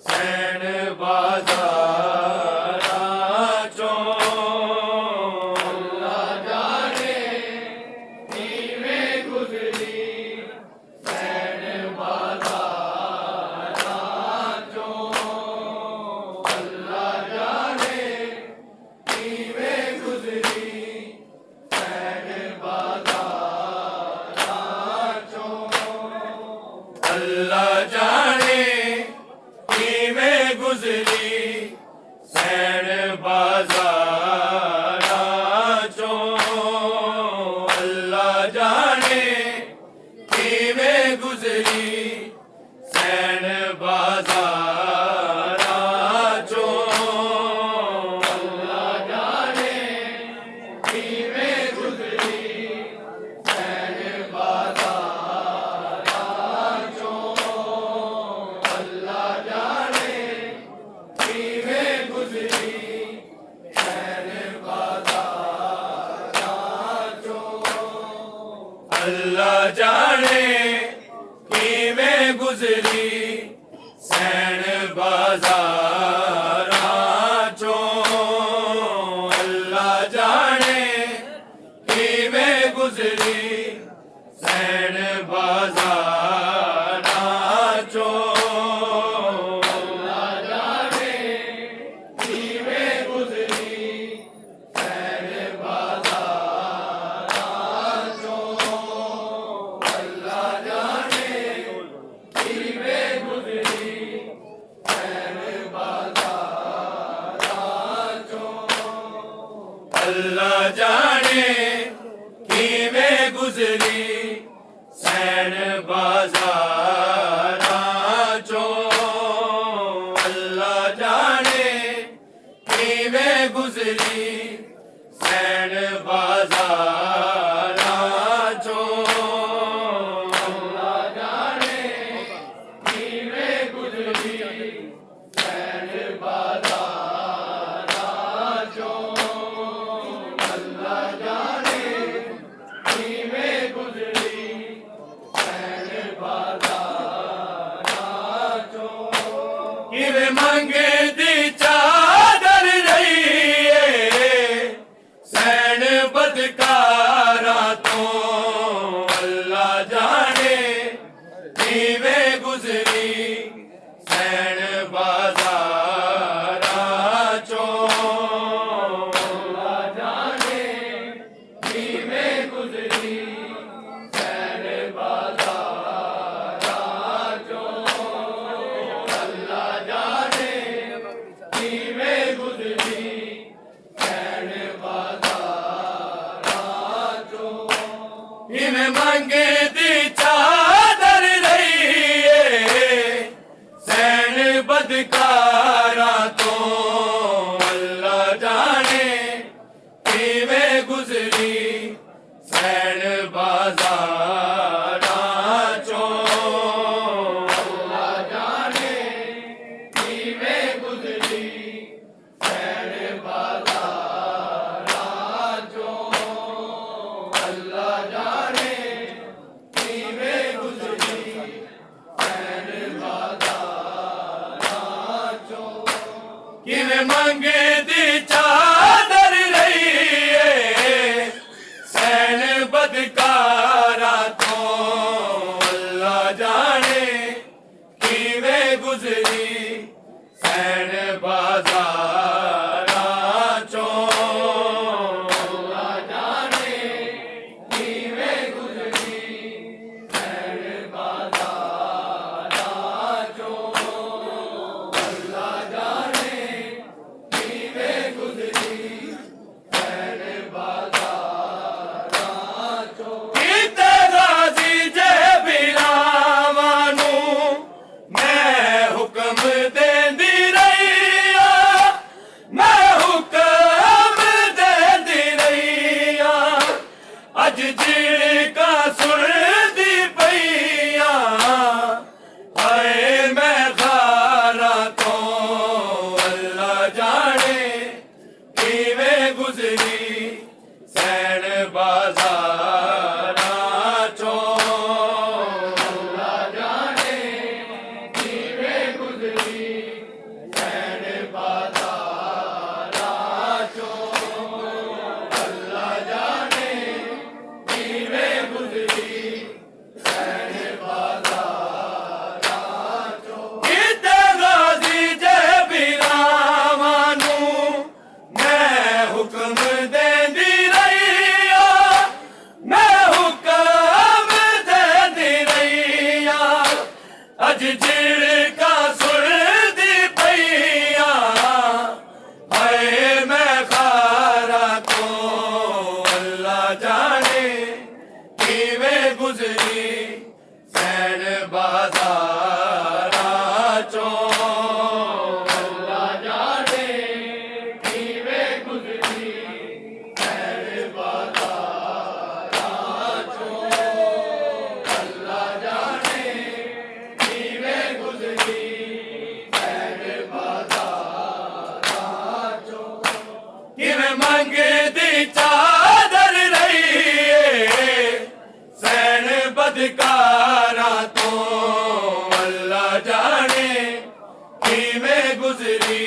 San बाज़ारां चों अल्लाह जाने किवें गुज़री सैन बाज़ारां चों अल्लाह जाने किवें गुज़री सैन बाज़ारां चों अल्लाह जाने किवें गुज़री सैन बाज़ारां चों अल्लाह जाने किवें गुज़री सैन बाज़ारां चों अल्लाह जाने किवें गुज़री सैन बाज़ारां चों अल्लाह जाने किवें गुज़री सैन बाज़ारां चों अल्लाह जाने किवें गुज़री सैन बाज़ारां चों अल्लाह जाने किवें गुज़री सैन बाज़ारां चों अल्लाह जाने किवें गुज़री सैन बाज़ारां चों अल्लाह जाने किवें गुज़री सैन बाज़ारां चों अल्लाह जाने किवें गुज़री सैन बाज़ारां चों अल्लाह जाने किवें गुज़री सैन बाज़ारां चों अल्लाह जाने किवें गुज़री सैन बाज़ारां चों अल्लाह जाने किवें गुज़री सैन बाज़ारां चों किवें मंगे दी चादर रही सैन बदकारां तो अल्लाह जाने किवें गुज़री सैन बाज़ारां चों अल्लाह जाने किवें गुज़री सैन बाज़ारां चों अल्लाह जाने किवें गुज़री सैन बाज़ारां चों किवें मंगे दी चादर रही सैन बदकारां तो अल्लाह जाने किवें गुज़री सैन बाज़ारां चों अल्लाह जाने किवें गुज़री सैन बाज़ारां चों अल्लाह जाने किवें गुज़री सैन बाज़ारां चों किवें मंगे दी चादर रही सैन बदकारां तो अल्लाह जाने किवें गुज़री सैन बाज़ारां चों अल्लाह जाने किवें गुज़री सैन बाज़ारां चों अल्लाह जाने किवें गुज़री सैन बाज़ारां चों किते राज़ी जे बिरावां नूं मैं हुक्म देंदी रही मैं हुक्म देंदी रही अज झिड़का सुनदी पईयां हाय मैं खारां तो अल्लाह जाने किवें गुज़री सैन बाज़ारां चों अल्लाह जाने किवें गुज़री किवें गुजरी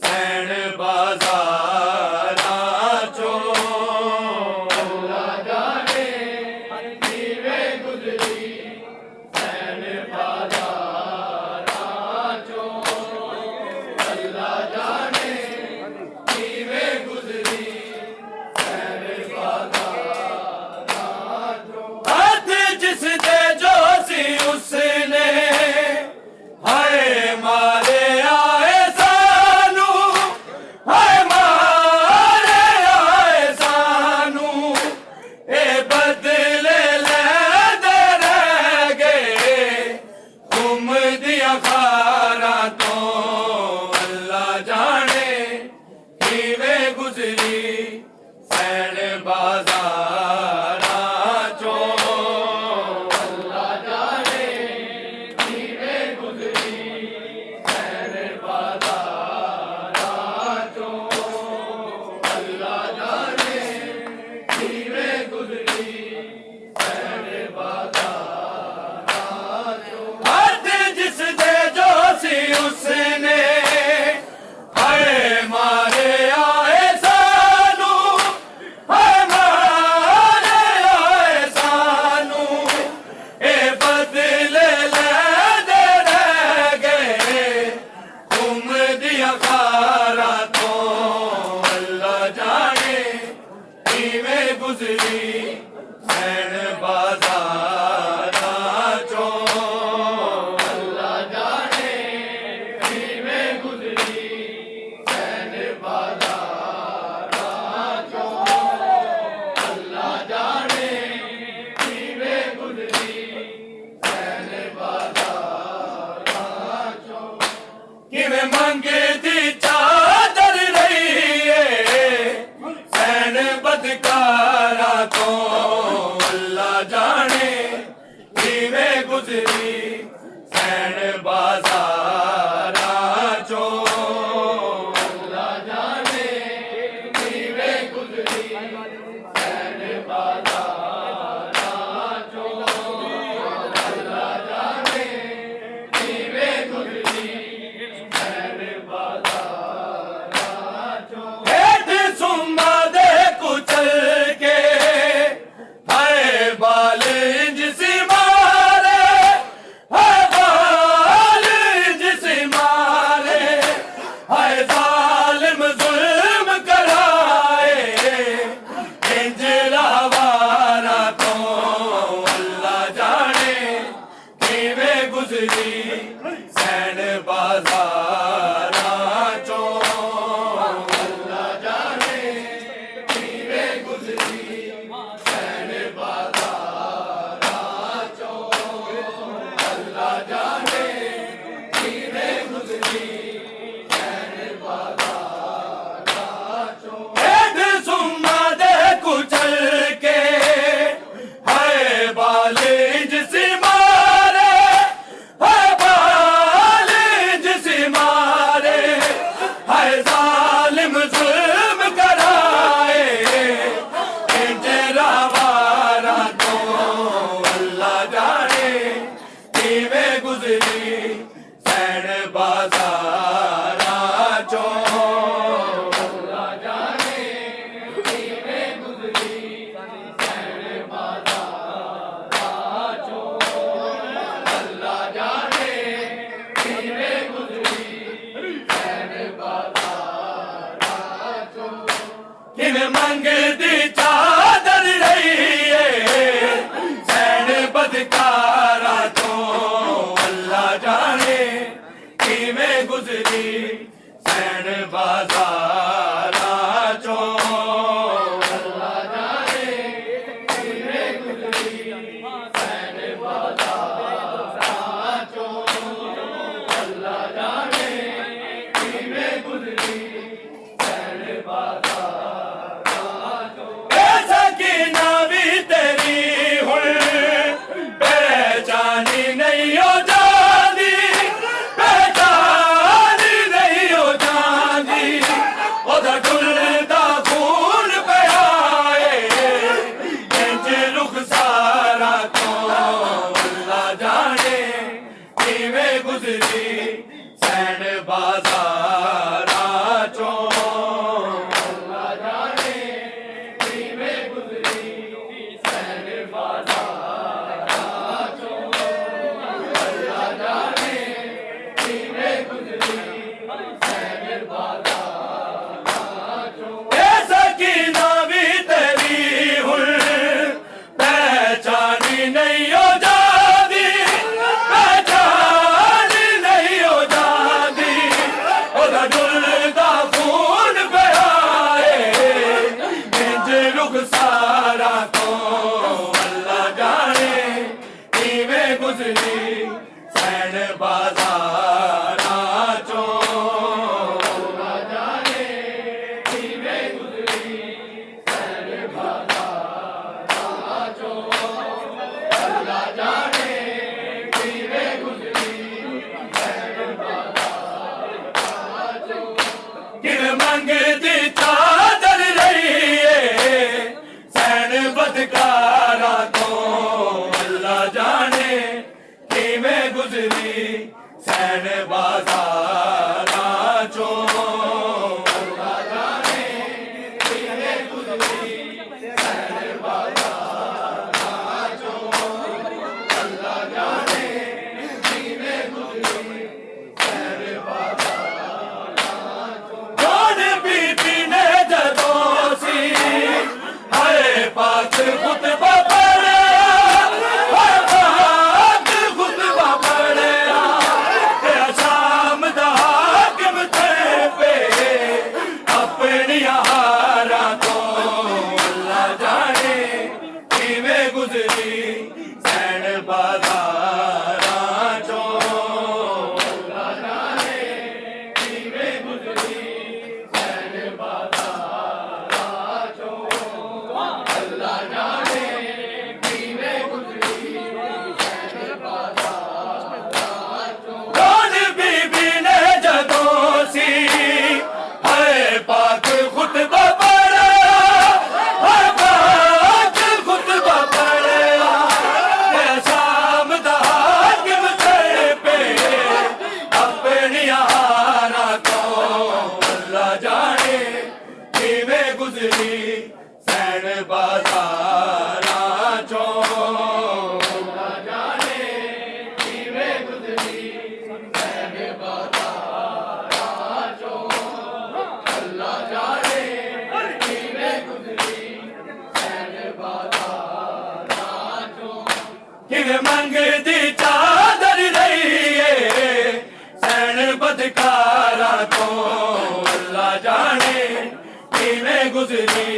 सैन बाज़ारां चों। अल्लाह जाने किवें गुजरी सैन बाज़ारां चों। अल्लाह जाने किवें गुजरी सैन बाज़ारां चों। हथ जिस दे जो सी उसने हाय मारे आए सानू, हाय मारे आए सानू, ए बदले लैंदे रह गए घुम दिया खारा तो। अल्लाह जाने किवें गुजरी सैन बाज़ारां चों। अल्लाह जाने किवें गुजरी सैन बाज़ारां चों। अल्लाह जाने किवें गुजरी सैन बाज़ारां चों। हथ जिस दे जो सी उसने हाय मारे आए सानू, हाय मारे आए सानू, ए बदले लैंदे रह गए घुम दिया खारा तो। अल्लाह जाने किवें गुजरी सैन बाज़ारां चों। अल्लाह जाने किवें गुजरी सैन बाज़ारां चों। अल्लाह जाने किवें गुजरी सैन बाज़ारां चों। किवें मंगदी चादर रही है सैन बदकारा तो। अल्लाह जाने किवें गुजरी सैन बाज़ारां चों। अल्लाह जाने किवें गुजरी सैन बाज़ारां चों। अल्लाह जाने किवें गुजरी सैन बाज़ारां चों। हेठ सुम्मा दे कुचल के हाय बाल इंज सी मारे, हाय बाल इंज सी मारे, हाय जालिम जुल्म कराए इंज लावारा तो। अल्लाह जाने किवें गुजरी सैन बाज़ारां चों। अल्लाह जाने किवें गुजरी सैन बाज़ारां चों। अल्लाह जाने किवें गुजरी सैन बाज़ारां चों। हेठ सुम्मा दे कुचल के हाय बाल इंज सी मारे, हाय बाल इंज सी मारे, हाय जालिम जुल्म कराए इंज लावारा तो। अल्लाह जाने किवें गुजरी सैन बाज़ारां चों। अल्लाह जाने किवें गुजरी सैन बाज़ारां चों। अल्लाह जाने किवें गुजरी सैन बाज़ारां चों। किवें मंगदी चादर रही है सैन बदकारा तो। अल्लाह जाने किवें गुजरी सैन बाज़ारां चों। अल्लाह जाने किवें गुजरी सैन बाज़ारां चों। अल्लाह जाने किवें गुजरी सैन बाज़ारां चों। ऐसा की ना भी तेरी हुण पहचानी नहीं हो जाती, पहचानी नहीं हो जाती। ओदा डुलदा खून पे आए इंज रुख सारा तो। अल्लाह जाने किवें गुजरी सैन बाजारां चों सैन बाजारां चों अल्लाह जाने किवें गुज़री सैन बाजारां चों अल्लाह जाने किवें गुज़री सैन बाजारां चों किवें मंगदी चादर रही सैन बदकारा तो अल्लाह जाने किवें गुज़री सैन बाज़ारां चों अल्लाह जाने किवें गुज़री सैन बाज़ारां चों अल्लाह जाने किवें गुज़री सैन बाज़ारां चों कौन बीबी ने जदों सी हाय पाक खुतबा सैन बाज़ारां चों अल्लाह जाने किवें गुज़री सैन बाज़ारां चों अल्लाह जाने किवें गुज़री सैन बाज़ारां चों कौन बीबी ने जदों सी हाय पाक खुतबा सैन बाज़ारां चों अल्लाह जाने किवें गुज़री सैन बाज़ारां चों अल्लाह जाने किवें गुज़री सैन बाज़ारां चों किवें मंगदी चादर रही सैन बदकारा तो अल्लाह जाने किवें गुज़री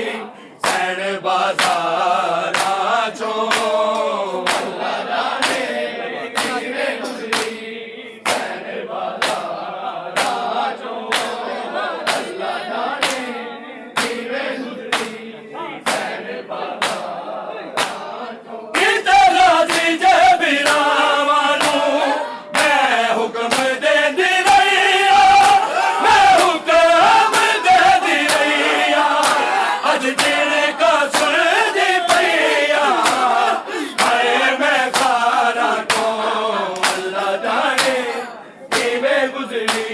सैन बाज़ारां चों अल्लाह जाने किवें गुज़री सैन बाज़ारां चों अल्लाह जाने किवें गुज़री सैन बाज़ारां चों किते राज़ी जे बिरावां नूं मैं हुक्म देंदी रही मैं हुक्म देंदी रही अज तेरे का सुनदी पैया हाय मैं खारा को अल्लाह जाने किवें गुज़री